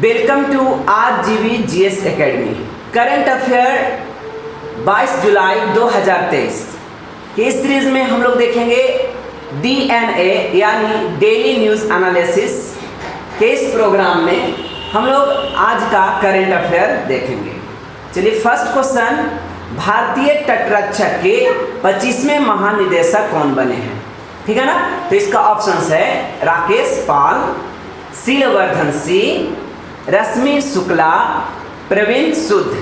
Welcome to RGV GS academy. Current affair 22 जुलाई 2023 के इस सीरीज में हम लोग देखेंगे DNA यानी डेली न्यूज़ एनालिसिस के इस प्रोग्राम में हम लोग आज का करंट अफेयर देखेंगे। चलिए, फर्स्ट क्वेश्चन, भारतीय तटरक्षक के 25वें महानिदेशक कौन बने हैं? ठीक है ना। तो इसका ऑप्शन है राकेश पाल, शीलवर्धन सिंह, रश्मि शुक्ला, प्रवीण सूद।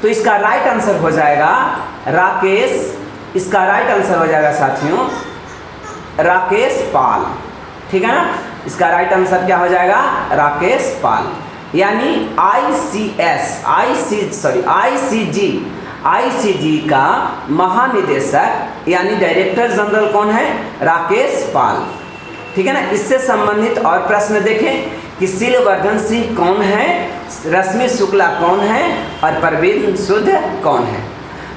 तो इसका राइट आंसर हो जाएगा राकेश, इसका राइट आंसर हो जाएगा साथियों राकेश पाल। ठीक है ना। इसका राइट आंसर क्या हो जाएगा? राकेश पाल। यानी ICG का महानिदेशक यानी डायरेक्टर जनरल कौन है? राकेश पाल। ठीक है ना। इससे संबंधित और प्रश्न देखें कि शीलवर्धन सिंह कौन है, रश्मि शुक्ला कौन है और प्रवीण सूद कौन है।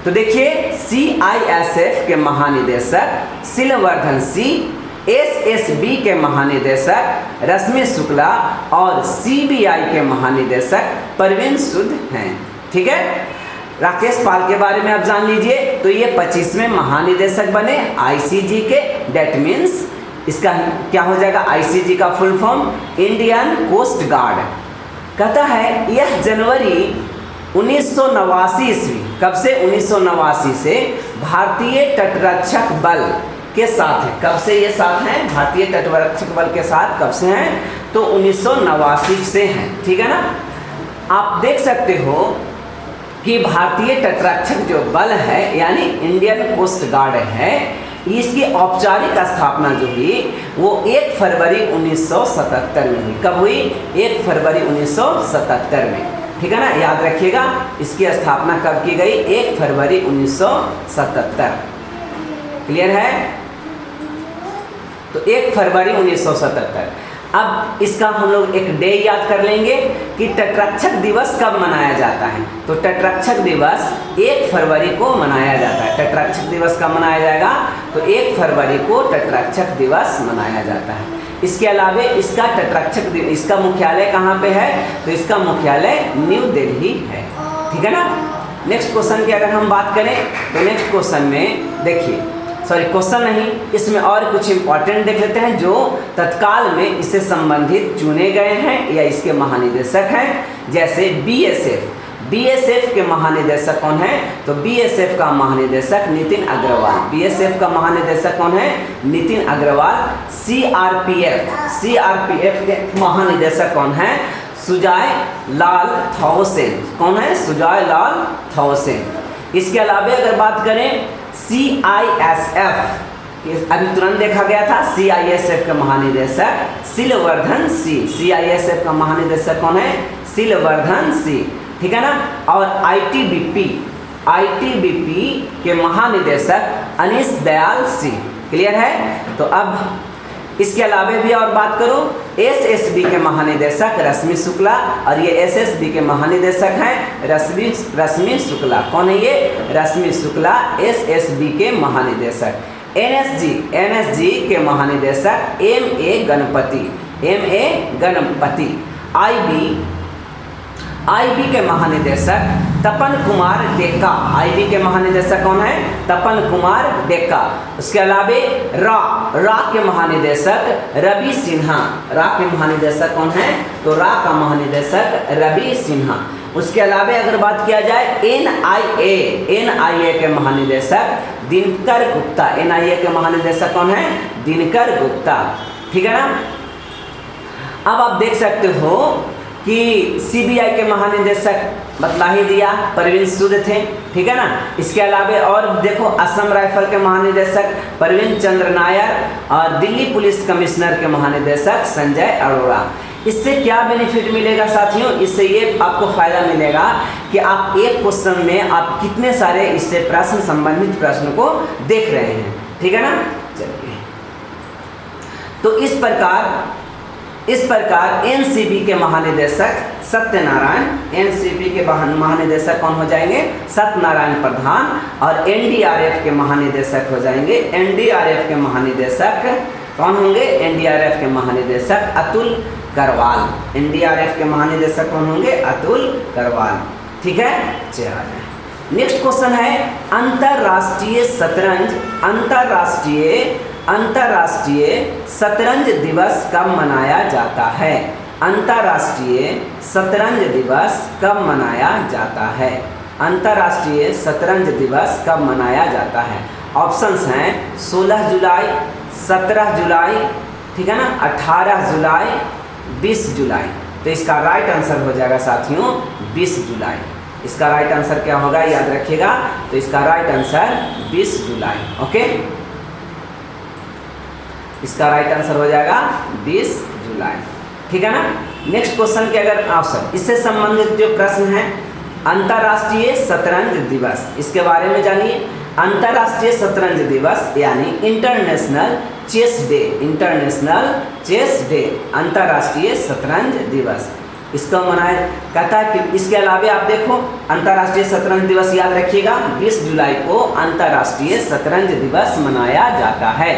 तो देखिए, CISF के महानिदेशक शीलवर्धन सिंह, SSB के महानिदेशक रश्मि शुक्ला और CBI के महानिदेशक प्रवीण सूद हैं। ठीक है। राकेश पाल के बारे में आप जान लीजिए। तो ये 25वें महानिदेशक बने ICG के। डेट मीन्स इसका क्या हो जाएगा? ICG का full form Indian coast guard. कहता है यह जनवरी 1989 ईस्वी, कब से? 1989 से भारतीय तटरक्षक बल के साथ है। कब से ये साथ हैं? भारतीय तटरक्षक बल के साथ कब से हैं? तो 1989 से हैं। ठीक है ना। आप देख सकते हो कि भारतीय तटरक्षक जो बल है यानी इंडियन कोस्ट गार्ड है, इसकी औपचारिक स्थापना जो हुई वो 1 फरवरी 1977 में हुई। कब हुई? 1 फरवरी 1977 में। ठीक है ना। याद रखिएगा, इसकी स्थापना कब की गई? 1 फरवरी 1977। क्लियर है? तो 1 फरवरी 1977। अब इसका हम लोग एक डे याद कर लेंगे कि तटरक्षक दिवस कब मनाया जाता है। तो तटरक्षक दिवस 1 फरवरी को मनाया जाता है। तटरक्षक दिवस कब मनाया जाएगा? तो 1 फरवरी को तटरक्षक दिवस मनाया जाता है। इसके अलावा इसका तटरक्षक इसका मुख्यालय कहाँ पे है? तो इसका मुख्यालय न्यू दिल्ली है। ठीक है ना। नेक्स्ट क्वेश्चन की अगर हम बात करें तो नेक्स्ट क्वेश्चन में देखिए, क्वेश्चन नहीं, इसमें और कुछ इंपॉर्टेंट देख लेते हैं जो तत्काल में इससे संबंधित चुने गए हैं या इसके महानिदेशक हैं। जैसे BSF के महानिदेशक कौन है? तो BSF का महानिदेशक नितिन अग्रवाल। BSF का महानिदेशक कौन है? नितिन अग्रवाल। CRPF के महानिदेशक कौन है? सुजाय लाल थाउसेन। कौन है? सुजाय लाल थाउसेन। इसके अलावा अगर बात करें CISF, अभी तुरंत देखा गया था, CISF का महानिदेशक शीलवर्धन सिंह। CISF का महानिदेशक कौन है? शीलवर्धन सिंह। ठीक है ना। और ITBP के महानिदेशक अनीश दयाल सिंह। क्लियर है? तो अब इसके अलावा भी और बात करूं, SSB के महानिदेशक रश्मि शुक्ला और ये SSB के महानिदेशक हैं रश्मि शुक्ला। कौन है ये? रश्मि शुक्ला SSB के महानिदेशक। NSG के महानिदेशक MA गणपति। IB के महानिदेशक तपन कुमार डेक्का। IB के महानिदेशक कौन है? तपन कुमार डेक्का। उसके अलावा रा के महानिदेशक रवि सिन्हा। रा के महानिदेशक कौन है? तो रा का महानिदेशक रवि सिन्हा। उसके अलावा अगर बात किया जाए NIA के महानिदेशक दिनकर गुप्ता। NIA के महानिदेशक कौन है? दिनकर गुप्ता। ठीक है ना। अब आप देख सकते हो कि CBI के महानिदेशक बतला ही दिया, प्रवीण सूद थे। ठीक है ना। इसके अलावा और देखो, असम राइफल के महानिदेशक प्रवीण चंद्र नायर और दिल्ली पुलिस कमिश्नर के महानिदेशक संजय अरोड़ा। इससे क्या बेनिफिट मिलेगा साथियों? इससे ये आपको फायदा मिलेगा कि आप एक क्वेश्चन में आप कितने सारे इससे प्रश्न संबंधित प्रश्न को देख रहे हैं। ठीक है ना। चलिए, तो इस प्रकार NCB के महानिदेशक सत्यनारायण, NCB के महानिदेशक कौन हो जाएंगे? सत्यनारायण प्रधान। और NDRF के महानिदेशक हो जाएंगे, NDRF के महानिदेशक कौन होंगे? एनडीआरएफ के महानिदेशक अतुल करवाल। एनडीआरएफ के महानिदेशक कौन होंगे? अतुल करवाल। ठीक है, चलिए आ जाए। नेक्स्ट क्वेश्चन है अंतर्राष्ट्रीय शतरंज दिवस कब मनाया जाता है? अंतर्राष्ट्रीय शतरंज दिवस कब मनाया जाता है? अंतर्राष्ट्रीय शतरंज दिवस कब मनाया जाता है? ऑप्शंस हैं 16 जुलाई, 17 जुलाई, ठीक है ना, 18 जुलाई, 20 जुलाई। तो इसका राइट आंसर हो जाएगा साथियों 20 जुलाई। इसका राइट आंसर क्या होगा याद रखिएगा, तो इसका राइट आंसर 20 जुलाई। ओके, इसका राइट आंसर हो जाएगा 20 जुलाई। ठीक है ना। नेक्स्ट क्वेश्चन के अगर ऑप्शन इससे संबंधित जो प्रश्न है, अंतर्राष्ट्रीय शतरंज दिवस, इसके बारे में जानिए। अंतर्राष्ट्रीय शतरंज दिवस यानी international chess day, international chess day, अंतर्राष्ट्रीय शतरंज दिवस इसको मनाया कहता है कि इसके अलावा आप देखो अंतर्राष्ट्रीय शतरंज दिवस याद रखिएगा 20 जुलाई को अंतर्राष्ट्रीय शतरंज दिवस मनाया जाता है।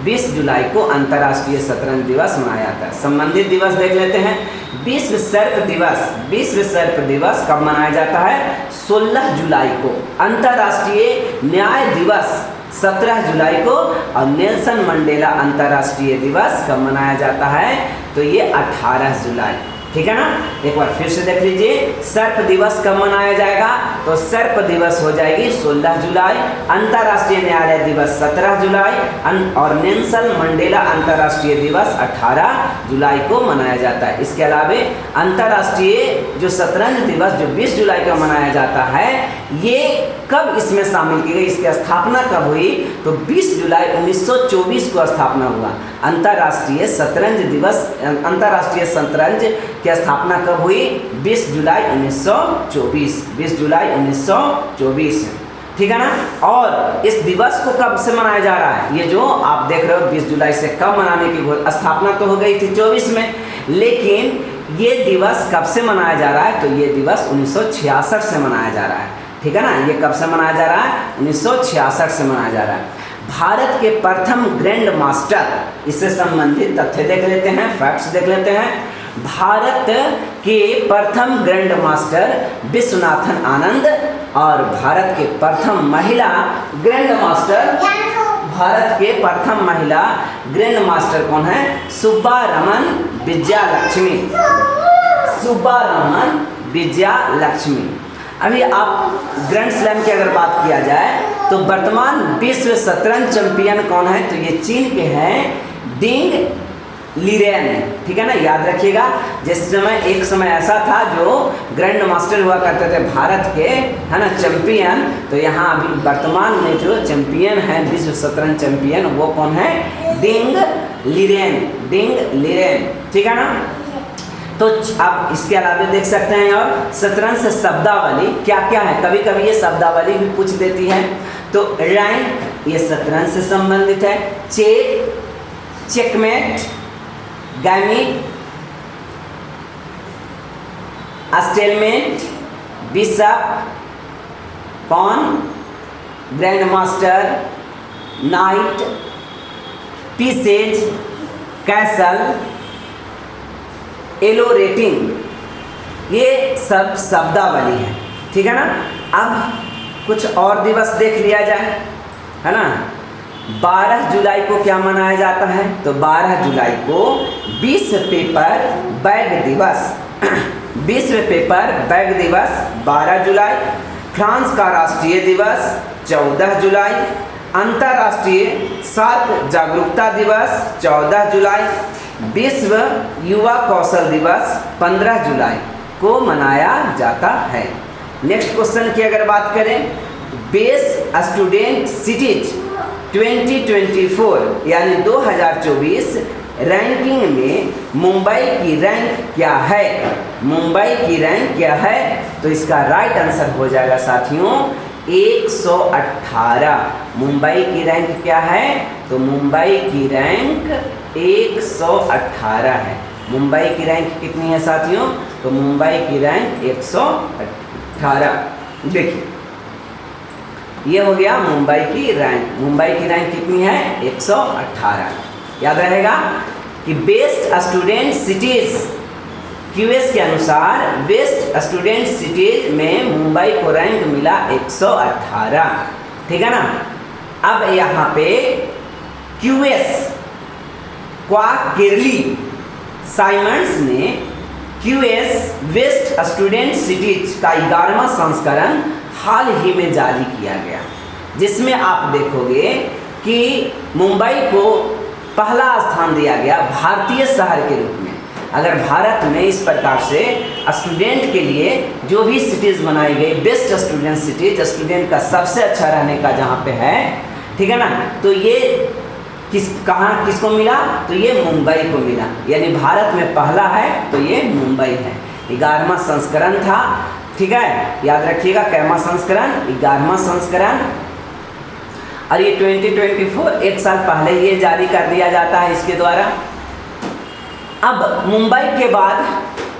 20 जुलाई को अंतर्राष्ट्रीय शतरंज दिवस मनाया जाता है। संबंधित दिवस देख लेते हैं। विश्व सर्प दिवस, विश्व सर्प दिवस कब मनाया जाता है? 16 जुलाई को। अंतर्राष्ट्रीय न्याय दिवस 17 जुलाई को। और नेल्सन मंडेला अंतर्राष्ट्रीय दिवस कब मनाया जाता है? तो ये 18 जुलाई। ठीक है ना। एक बार फिर से देख लीजिए, सर्प दिवस कब मनाया जाएगा? तो सर्प दिवस हो जाएगी 16 जुलाई, अंतर्राष्ट्रीय न्यायालय दिवस 17 जुलाई और नेल्सन मंडेला अंतर्राष्ट्रीय दिवस 18 जुलाई को मनाया जाता है। इसके अलावा अंतर्राष्ट्रीय जो शतरंज दिवस जो 20 जुलाई को मनाया जाता है, ये कब इसमें शामिल की गई, इसकी स्थापना कब हुई? तो 20 जुलाई 1924 को स्थापना हुआ। अंतर्राष्ट्रीय शतरंज दिवस, अंतर्राष्ट्रीय शतरंज की स्थापना कब हुई? 20 जुलाई 1924, 20 जुलाई 1924। ठीक है ना। और इस दिवस को कब से मनाया जा रहा है? ये जो आप देख रहे हो 20 जुलाई से कब मनाने की स्थापना तो हो गई थी 24 में, लेकिन ये दिवस कब से मनाया जा रहा है? तो ये दिवस 1966 से मनाया जा रहा है। ठीक है ना। ये कब से मनाया जा रहा है? 1966 से मनाया जा रहा है। भारत के प्रथम ग्रैंड मास्टर, इससे संबंधित तथ्य देख लेते हैं, फैक्ट्स देख लेते हैं। भारत के प्रथम ग्रैंड मास्टर विश्वनाथन आनंद और भारत के प्रथम महिला ग्रैंड मास्टर, भारत के प्रथम महिला ग्रैंड मास्टर कौन है? सुब्बारमन विजयालक्ष्मी, सुब्बारमन विजयालक्ष्मी। अभी आप ग्रैंड स्लैम की अगर बात किया जाए तो वर्तमान विश्व शतरंज चैंपियन कौन है? तो ये चीन के हैं डिंग लीरेन। ठीक है ना, याद रखिएगा। जिस समय एक समय ऐसा था जो ग्रैंड मास्टर हुआ करते थे भारत के, है ना, चैंपियन। तो यहाँ अभी वर्तमान में जो चैंपियन है विश्व शतरंज चैंपियन वो कौन है? Ding Liren, Ding Liren. ठीक है ना। तो आप इसके अलावा देख सकते हैं और शतरंज से शब्दावली क्या क्या है, कभी कभी ये शब्दावली भी पूछ देती है। तो रैंक ये शतरंज से संबंधित है। Check, checkmate, gambit, stalemate, bishop, pawn, grandmaster, knight, pieces, castle, Elo rating, ये सब शब्दावली है। ठीक है ना। अब कुछ और दिवस देख लिया जाए, है ना। 12 जुलाई को क्या मनाया जाता है? तो 12 जुलाई को विश्व पेपर बैग दिवस, विश्व पेपर बैग दिवस 12 जुलाई। फ्रांस का राष्ट्रीय दिवस 14 जुलाई। अंतर्राष्ट्रीय सार्क जागरूकता दिवस 14 जुलाई। विश्व युवा कौशल दिवस 15 जुलाई को मनाया जाता है। नेक्स्ट क्वेश्चन की अगर बात करें, बेस्ट स्टूडेंट सिटीज 2024 यानी 2024 रैंकिंग में मुंबई की रैंक क्या है? मुंबई की रैंक क्या है? तो इसका राइट आंसर हो जाएगा साथियों 118। मुंबई की रैंक क्या है? तो मुंबई की रैंक 118 है। मुंबई की रैंक कितनी है साथियों? तो मुंबई की रैंक 118। देखिए ये हो गया मुंबई की रैंक। मुंबई की रैंक कितनी है? 118। याद रहेगा कि बेस्ट स्टूडेंट सिटीज, क्यूएस के अनुसार बेस्ट स्टूडेंट सिटीज में मुंबई को रैंक मिला 118, ठीक है ना। अब यहाँ पे क्यूएस क्वार्टरली साइमंड्स ने क्यूएस बेस्ट स्टूडेंट सिटीज का 11वां संस्करण हाल ही में जारी किया गया, जिसमें आप देखोगे कि मुंबई को पहला स्थान दिया गया भारतीय शहर के रूप में। अगर भारत में इस प्रकार से स्टूडेंट के लिए जो भी सिटीज़ बनाई गई, बेस्ट स्टूडेंट सिटीज, स्टूडेंट का सबसे अच्छा रहने का जहाँ पे है, ठीक है ना, तो ये किसको मिला, तो ये मुंबई को मिला, यानी भारत में पहला है तो ये मुंबई है। 11वां संस्करण था, ठीक है, याद रखिएगा कैमा संस्करण, 11वां संस्करण, और ये 2024 एक साल पहले ये जारी कर दिया जाता है इसके द्वारा। अब मुंबई के बाद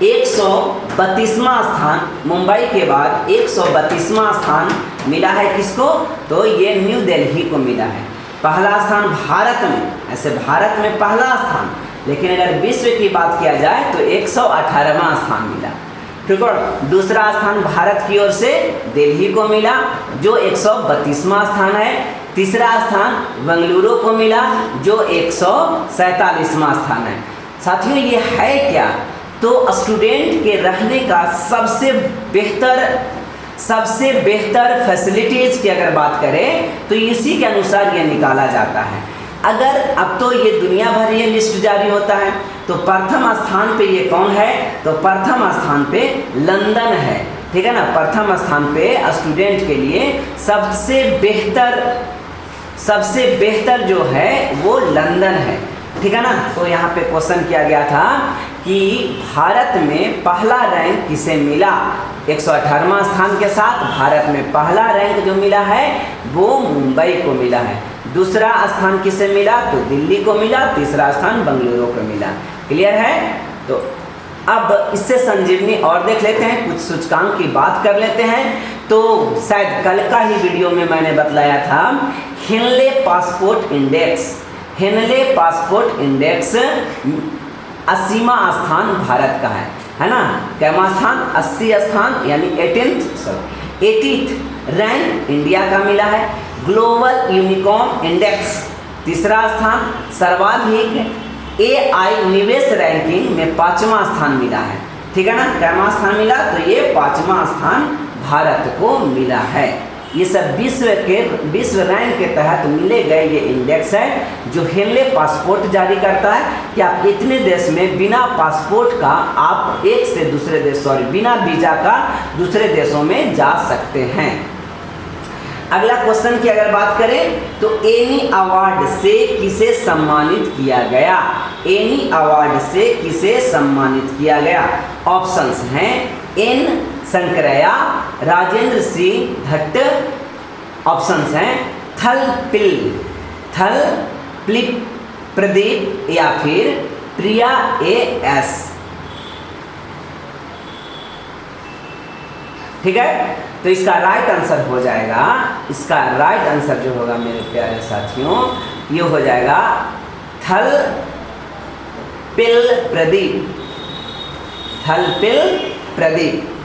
132वां स्थान, मुंबई के बाद 132वां स्थान मिला है किसको, तो ये न्यू दिल्ली को मिला है। पहला स्थान भारत में, ऐसे भारत में पहला स्थान, लेकिन अगर विश्व की बात किया जाए तो 118वां स्थान मिला, ठीक है। दूसरा स्थान भारत की ओर से दिल्ली को मिला जो 132वां स्थान है। तीसरा स्थान बेंगलुरु को मिला जो 147वां स्थान है। साथियों ये है क्या, तो स्टूडेंट के रहने का सबसे बेहतर फैसिलिटीज़ की अगर बात करें तो इसी के अनुसार ये निकाला जाता है। अगर अब तो ये दुनिया भर ये लिस्ट जारी होता है, तो प्रथम स्थान पे ये कौन है, तो प्रथम स्थान पे लंदन है, ठीक है ना। प्रथम स्थान पे स्टूडेंट के लिए सबसे बेहतर जो है वो लंदन है, ठीक है ना। तो यहाँ पे क्वेश्चन किया गया था कि भारत में पहला रैंक किसे मिला, 118वां स्थान के साथ भारत में पहला रैंक जो मिला है वो मुंबई को मिला है। दूसरा स्थान किसे मिला, तो दिल्ली को मिला। तीसरा स्थान बेंगलुरु को मिला। क्लियर है। तो अब इससे संजीवनी और देख लेते हैं, कुछ सूचकांक की बात कर लेते हैं। तो शायद कल का ही वीडियो में मैंने बतलाया था हेनले पासपोर्ट इंडेक्स 80वां स्थान भारत का है ना। कैमा स्थान, 80 स्थान, यानी 80th रैंक इंडिया का मिला है। ग्लोबल यूनिकॉर्न इंडेक्स तीसरा स्थान, सर्वाधिक AI निवेश रैंकिंग में 5वां स्थान मिला है, ठीक है ना। कैमा स्थान मिला, तो ये 5वां स्थान भारत को मिला है। ये सब विश्व रैंक के तहत मिले गए ये इंडेक्स है जो हेनले पासपोर्ट जारी करता है कि आप इतने देश में बिना पासपोर्ट का आप बिना वीजा का दूसरे देशों में जा सकते हैं। अगला क्वेश्चन की अगर बात करें तो एनी अवार्ड से किसे सम्मानित किया गया, एनी अवार्ड से किसे सम्मानित किया गया। ऑप्शंस हैं N शंकरैया, राजेंद्र सिंह भट्ट, ऑप्शंस हैं थल प्रदीप या फिर प्रिया AS, ठीक है। तो इसका राइट आंसर हो जाएगा, इसका राइट आंसर जो होगा मेरे प्यारे साथियों ये हो जाएगा थलपिल प्रदीप,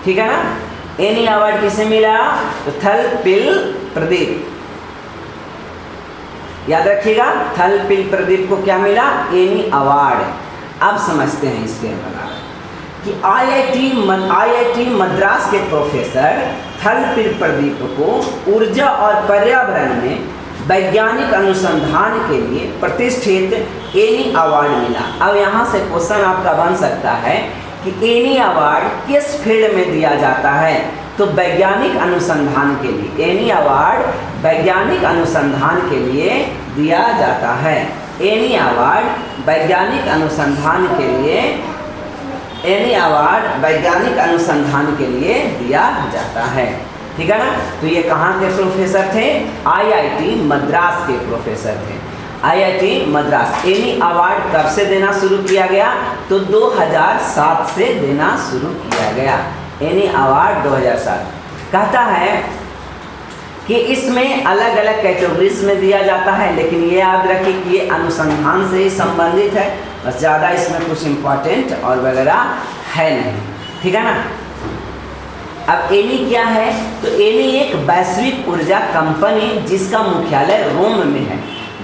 ठीक है ना। एनी अवार्ड किसे मिला, तो थलपिल प्रदीप, याद रखिएगा थलपिल प्रदीप को क्या मिला, एनी अवार्ड। अब समझते हैं इसके बारे कि IIT मद्रास के प्रोफेसर थलपिल प्रदीप को ऊर्जा और पर्यावरण में वैज्ञानिक अनुसंधान के लिए प्रतिष्ठित एनी अवार्ड मिला। अब यहाँ से क्वेश्चन आपका बन सकता है कि एनी अवार्ड किस फील्ड में दिया जाता है, तो वैज्ञानिक अनुसंधान के लिए एनी अवार्ड वैज्ञानिक अनुसंधान के लिए दिया जाता है। एनी अवार्ड वैज्ञानिक अनुसंधान के लिए, एनी अवार्ड वैज्ञानिक अनुसंधान के लिए दिया जाता है, ठीक है ना। तो ये कहाँ के प्रोफेसर थे, IIT मद्रास के प्रोफेसर थे। IIT मद्रास एनी अवार्ड कब से देना शुरू किया गया, तो 2007 से देना शुरू किया गया। एनी अवार्ड 2007 कहता है कि इसमें अलग अलग कैटेगरीज में दिया जाता है, लेकिन ये याद रखिए कि ये अनुसंधान से ही संबंधित है, बस ज़्यादा इसमें कुछ इम्पोर्टेंट और वगैरह है नहीं, ठीक है ना। अब एनी क्या है, तो एनी एक वैश्विक ऊर्जा कंपनी जिसका मुख्यालय रोम में है।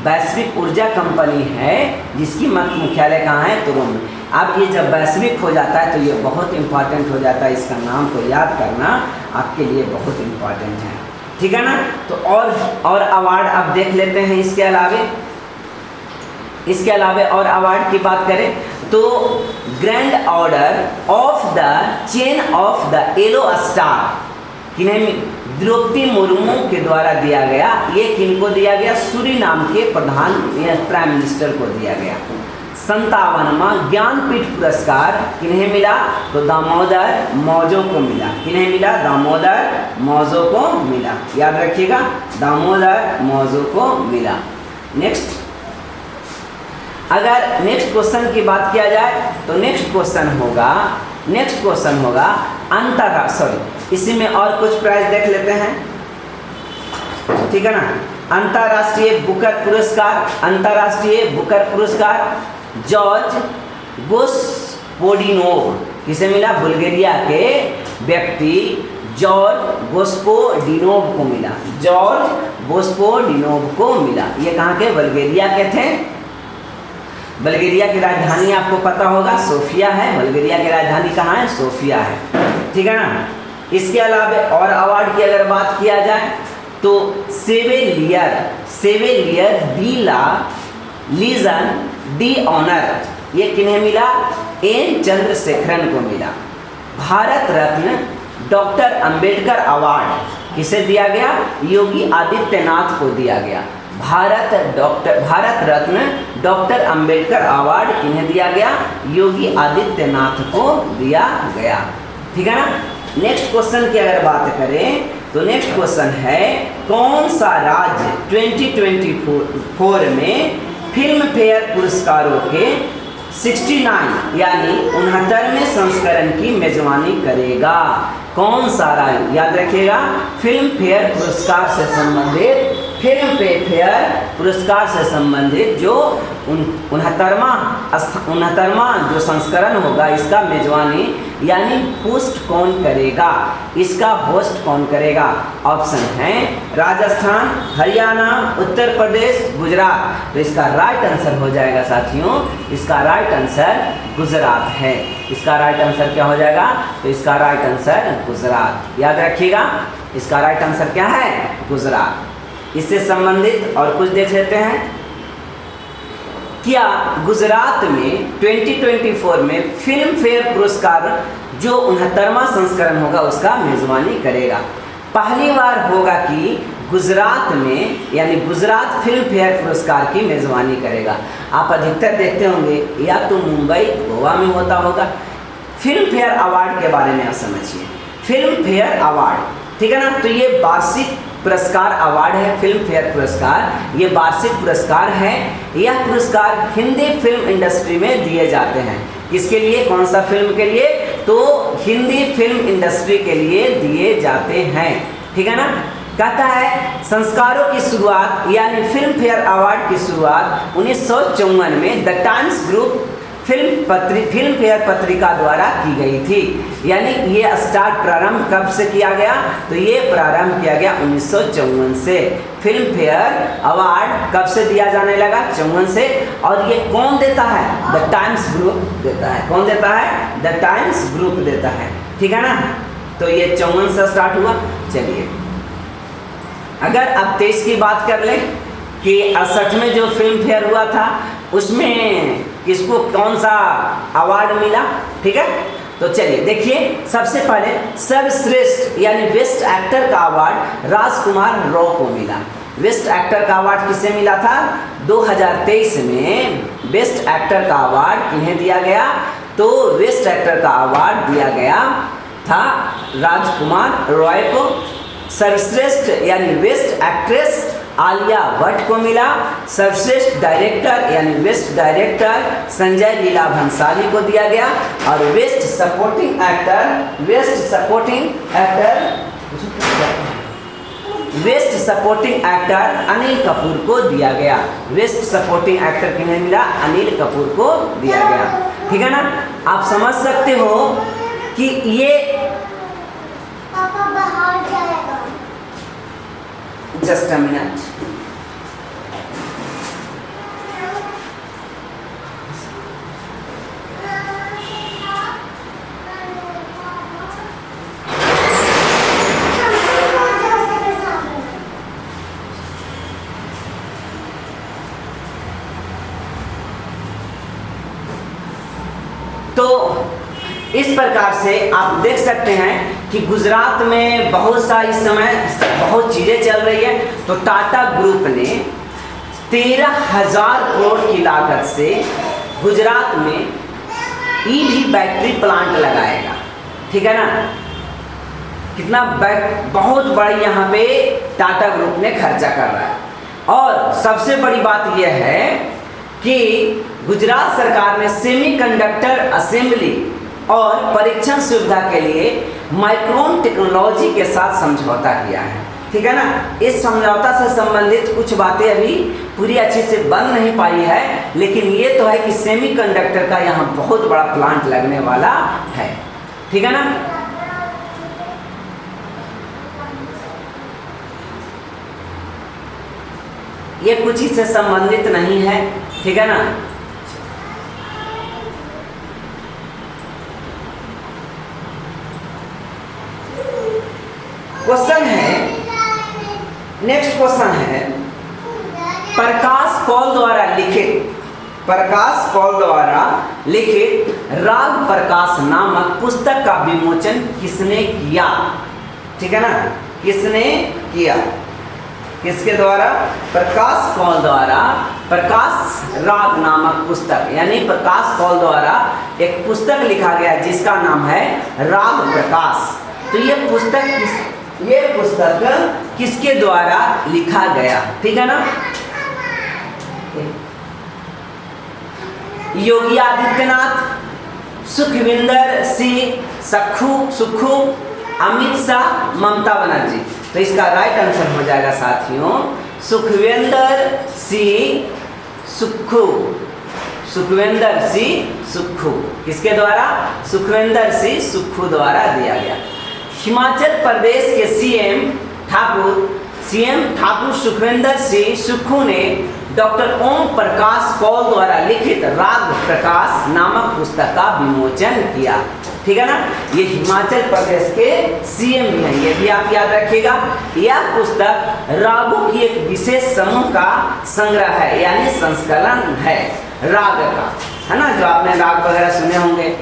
वैश्विक ऊर्जा कंपनी है जिसकी मुख्यालय कहाँ है, तो रोम में। अब ये जब वैश्विक हो जाता है तो ये बहुत इंपॉर्टेंट हो जाता है, इसका नाम को याद करना आपके लिए बहुत इंपॉर्टेंट है, ठीक है ना। तो और अवार्ड अब देख लेते हैं। इसके अलावे और अवार्ड की बात करें तो grand order of the chain of the yellow star किन्हें द्रौपदी मुर्मू के द्वारा दिया गया। ये किनको दिया गया, सूरीनाम के प्राइम मिनिस्टर को दिया गया। 57वां ज्ञानपीठ पुरस्कार किन्हें मिला, तो दामोदर मौजो को मिला। किन्हें मिला, दामोदर मौजो को मिला, याद रखिएगा, दामोदर मौजो को मिला। नेक्स्ट, अगर नेक्स्ट क्वेश्चन की बात किया जाए तो नेक्स्ट क्वेश्चन होगा इसी में और कुछ प्राइज देख लेते हैं, ठीक है ना। अंतर्राष्ट्रीय बुकर पुरस्कार जॉर्ज गोस्पोडिनोव किसे मिला, बुल्गारिया के व्यक्ति जॉर्ज गोस्पोडिनोव को मिला। जॉर्ज गोस्पोडिनोव को मिला। ये कहाँ के, बुल्गारिया के थे। बुल्गारिया की राजधानी आपको पता होगा सोफिया है। बुल्गारिया की राजधानी कहाँ है, सोफिया है, ठीक है ना। इसके अलावा और अवार्ड की अगर बात किया जाए तो सेवेलियर डी ला लीजन डी ऑनर ये किन्हें मिला, एन चंद्रशेखरन को मिला। भारत रत्न डॉक्टर अंबेडकर अवार्ड किसे दिया गया, योगी आदित्यनाथ को दिया गया। भारत रत्न डॉक्टर अंबेडकर अवार्ड किन्हें दिया गया, योगी आदित्यनाथ को दिया गया, ठीक है ना। नेक्स्ट क्वेश्चन की अगर बात करें तो नेक्स्ट क्वेश्चन है, कौन सा राज्य 2024 में फिल्म फेयर पुरस्कारों के 69 यानी 69वें संस्करण की मेजबानी करेगा। कौन सा राज्य, याद रखिएगा, फिल्म फेयर पुरस्कार से संबंधित जो 69वां जो संस्करण होगा इसका मेजबानी यानी होस्ट कौन करेगा, इसका होस्ट कौन करेगा। ऑप्शन है राजस्थान, हरियाणा, उत्तर प्रदेश, गुजरात। तो इसका राइट आंसर हो जाएगा साथियों, इसका राइट आंसर गुजरात है। इसका राइट आंसर क्या हो जाएगा, तो इसका राइट आंसर गुजरात, याद रखिएगा, इसका राइट आंसर क्या है, गुजरात। इससे संबंधित और कुछ देख लेते हैं। क्या गुजरात में 2024 में फिल्म फेयर पुरस्कार जो 69वां संस्करण होगा उसका मेजबानी करेगा। पहली बार होगा कि गुजरात में यानी गुजरात फिल्म फेयर पुरस्कार की मेजबानी करेगा। आप अधिकतर देखते होंगे या तो मुंबई, गोवा में होता होगा। फिल्म फेयर अवार्ड के बारे में आप समझिए, फिल्म फेयर अवार्ड, ठीक है ना। तो ये वार्षिक पुरस्कार अवार्ड है, फिल्म फेयर पुरस्कार, ये वार्षिक पुरस्कार है। यह पुरस्कार हिंदी फिल्म इंडस्ट्री में दिए जाते हैं। किसके लिए, कौन सा फिल्म के लिए, तो हिंदी फिल्म इंडस्ट्री के लिए दिए जाते हैं, ठीक है ना। कहता है संस्कारों की शुरुआत यानी फिल्म फेयर अवार्ड की शुरुआत 1954 में the times group film fair पत्रिका द्वारा की गई थी। यानी ये प्रारंभ कब से किया गया, तो ये प्रारंभ किया गया 1954 से। फिल्म फेयर अवार्ड कब से दिया जाने लगा, 54 से। और ये कौन देता है, द टाइम्स ग्रुप देता है। कौन देता है, द टाइम्स ग्रुप देता है, ठीक है ना। तो ये 54 से स्टार्ट हुआ। चलिए अगर अब 23 की बात कर लें कि 68 में जो फिल्म फेयर हुआ था उसमें किसको कौन सा अवार्ड मिला, ठीक है। तो चलिए देखिए, सबसे पहले सर्वश्रेष्ठ यानी बेस्ट एक्टर का अवार्ड राजकुमार राव को मिला। बेस्ट एक्टर का अवार्ड किसे मिला था, 2023 में बेस्ट एक्टर का अवार्ड किन्हें दिया गया, तो बेस्ट एक्टर का अवार्ड दिया गया था राजकुमार रॉय को। सर्वश्रेष्ठ यानी बेस्ट एक्ट्रेस आलिया भट्ट को मिला। सर्वश्रेष्ठ डायरेक्टर यानी बेस्ट डायरेक्टर संजय लीला भंसाली को दिया गया। और best supporting actor best supporting actor Anil Kapoor को दिया गया। बेस्ट सपोर्टिंग एक्टर किन्हें मिला? अनिल कपूर को दिया गया। ठीक है ना, आप समझ सकते हो कि ये पापा बाहर जाएगा। Just a minute. तो इस प्रकार से आप देख सकते हैं कि गुजरात में बहुत सा इस समय बहुत चीज़ें चल रही है। तो टाटा ग्रुप ने 13,000 करोड़ की लागत से गुजरात में ईवी बैटरी प्लांट लगाएगा। ठीक है ना, कितना बहुत बड़ी यहाँ पे टाटा ग्रुप ने खर्चा कर रहा है। और सबसे बड़ी बात यह है कि गुजरात सरकार ने सेमीकंडक्टर असेंबली और परीक्षण सुविधा के लिए माइक्रोन टेक्नोलॉजी के साथ समझौता किया है। ठीक है ना, इस समझौता से संबंधित कुछ बातें अभी पूरी अच्छे से बन नहीं पाई है, लेकिन ये तो है कि सेमीकंडक्टर का यहाँ बहुत बड़ा प्लांट लगने वाला है। ठीक है ना, ये कुछ ही से संबंधित नहीं है। ठीक है ना, क्वेश्चन है, नेक्स्ट क्वेश्चन है, प्रकाश कौल द्वारा लिखित राग प्रकाश नामक पुस्तक का विमोचन किसने किया? ठीक है ना, किसने किया? किसके द्वारा? प्रकाश कौल द्वारा प्रकाश राग नामक पुस्तक, यानी प्रकाश कौल द्वारा एक पुस्तक लिखा गया जिसका नाम है राग प्रकाश। तो ये पुस्तक किसके द्वारा लिखा गया? ठीक है ना, योगी आदित्यनाथ, सुखविंदर सिंह सुक्खू, अमित शाह, ममता बनर्जी। तो इसका राइट आंसर हो जाएगा साथियों सुखविंदर सिंह सुक्खू। किसके द्वारा? सुखविंदर सिंह सुक्खू द्वारा दिया गया। हिमाचल प्रदेश के सीएम ठाकुर सुखविंदर सिंह सुक्खू ने डॉक्टर ओम प्रकाश कौल द्वारा लिखित राग प्रकाश नामक पुस्तक का विमोचन किया। ठीक है ना, ये हिमाचल प्रदेश के सीएम भी हैं, ये भी आप याद रखिएगा। यह पुस्तक रागों की एक विशेष समूह का संग्रह है, यानी संस्करण है राग का, है ना, जो आपने राग वगैरह सुने होंगे।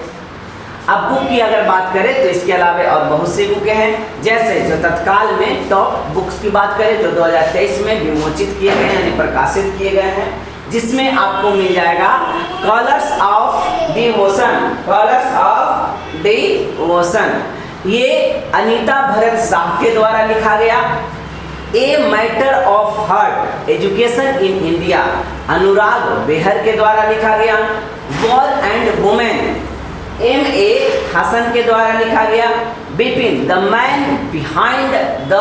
अब बुक की अगर बात करें तो इसके अलावा और बहुत सी बुकें हैं, जैसे जो तत्काल में टॉप बुक्स की बात करें जो 2023 में विमोचित किए गए हैं, यानी प्रकाशित किए गए हैं, जिसमें आपको मिल जाएगा कलर्स ऑफ डिवोशन, ये अनीता भरत शाह के द्वारा लिखा गया। A matter of heart education in India, Anurag Behar के द्वारा लिखा गया। War and women, M.A. Hasan के द्वारा लिखा गया। Bipin, the man behind the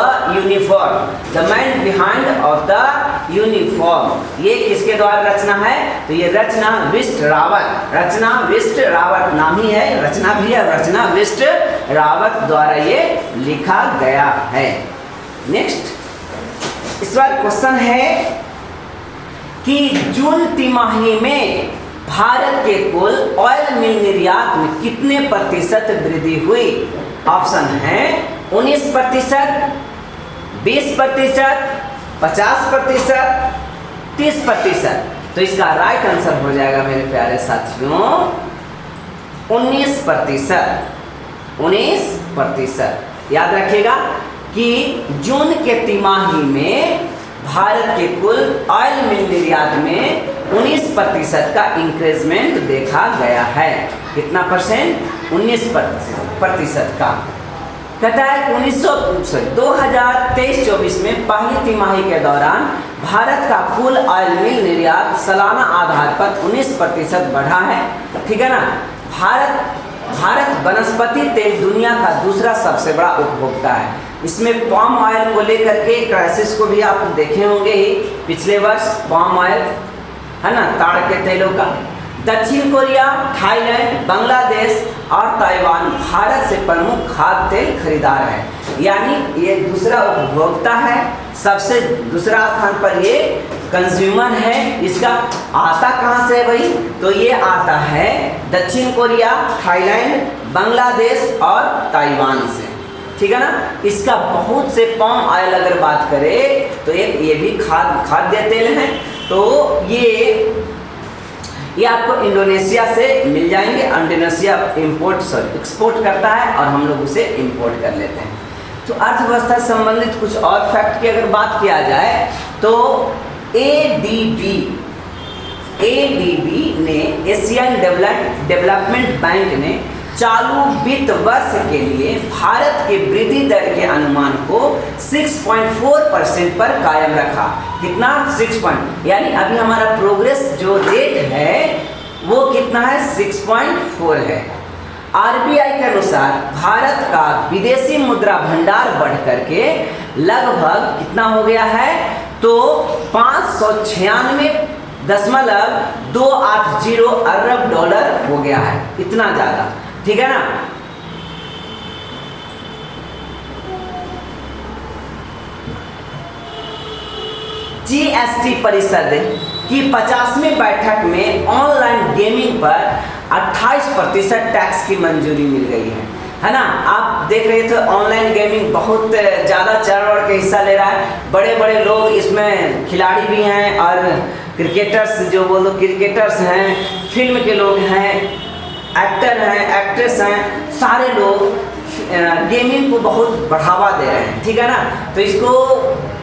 uniform, ये किसके द्वारा रचना है? तो ये रचना विष्ट रावत नाम ही है, रचना भी है, रचना विष्ट रावत द्वारा ये लिखा गया है। नेक्स्ट, इस बार क्वेश्चन है कि जून तिमाही में भारत के कुल ऑयल मिल निर्यात में कितने प्रतिशत वृद्धि हुई? ऑप्शन है 19%, 20%, 50%, 30%। तो इसका राइट आंसर हो जाएगा मेरे प्यारे साथियों 19%। याद रखिएगा कि जून के तिमाही में भारत के कुल ऑयल मिल निर्यात में 19% का इंक्रीजमेंट देखा गया है। कितना परसेंट? 19% का। कहता है कि 2023-24 में पहली तिमाही के दौरान भारत का कुल ऑयल मिल निर्यात सालाना आधार पर 19% बढ़ा है। ठीक है ना। भारत वनस्पति तेल दुनिया का दूसरा सबसे बड़ा उपभोक्ता है। इसमें पाम ऑयल को लेकर के क्राइसिस को भी आप देखे होंगे ही पिछले वर्ष, पाम ऑयल है ना, ताड़ के तेलों का। दक्षिण कोरिया, थाईलैंड, बांग्लादेश और ताइवान भारत से प्रमुख खाद्य तेल खरीदार है, यानी ये दूसरा उपभोक्ता है, सबसे दूसरा स्थान पर ये कंज्यूमर है। इसका आता कहाँ से है भाई? तो ये आता है दक्षिण कोरिया, थाईलैंड, बांग्लादेश और ताइवान से, ठीक है ना। इसका बहुत से पाम ऑयल अगर बात करें तो ये भी खाद्य तेल है। तो ये आपको इंडोनेशिया से मिल जाएंगे। इंडोनेशिया एक्सपोर्ट करता है और हम लोग उसे इंपोर्ट कर लेते हैं। तो अर्थव्यवस्था से संबंधित कुछ और फैक्ट की अगर बात किया जाए तो एडीबी ने, एशियन डेवलपमेंट बैंक ने चालू वित्त वर्ष के लिए भारत के वृद्धि दर के अनुमान को 6.4% पर कायम रखा। कितना? 6 यानी अभी हमारा प्रोग्रेस जो रेट है वो कितना है? 6.4 है। आरबीआई के अनुसार भारत का विदेशी मुद्रा भंडार बढ़ करके लगभग कितना हो गया है? तो 596.280 अरब डॉलर हो गया है, इतना ज़्यादा, ठीक है ना। जीएसटी परिषद की 50वीं बैठक में ऑनलाइन गेमिंग पर 28% टैक्स की मंजूरी मिल गई है ना। आप देख रहे थे ऑनलाइन गेमिंग बहुत ज़्यादा चढ़ बढ़ के हिस्सा ले रहा है। बड़े बड़े लोग इसमें खिलाड़ी भी हैं और क्रिकेटर्स, जो बोलो क्रिकेटर्स हैं, फिल्म के लोग हैं, एक्टर हैं, एक्ट्रेस हैं, सारे लोग गेमिंग को बहुत बढ़ावा दे रहे हैं, ठीक है ना। तो इसको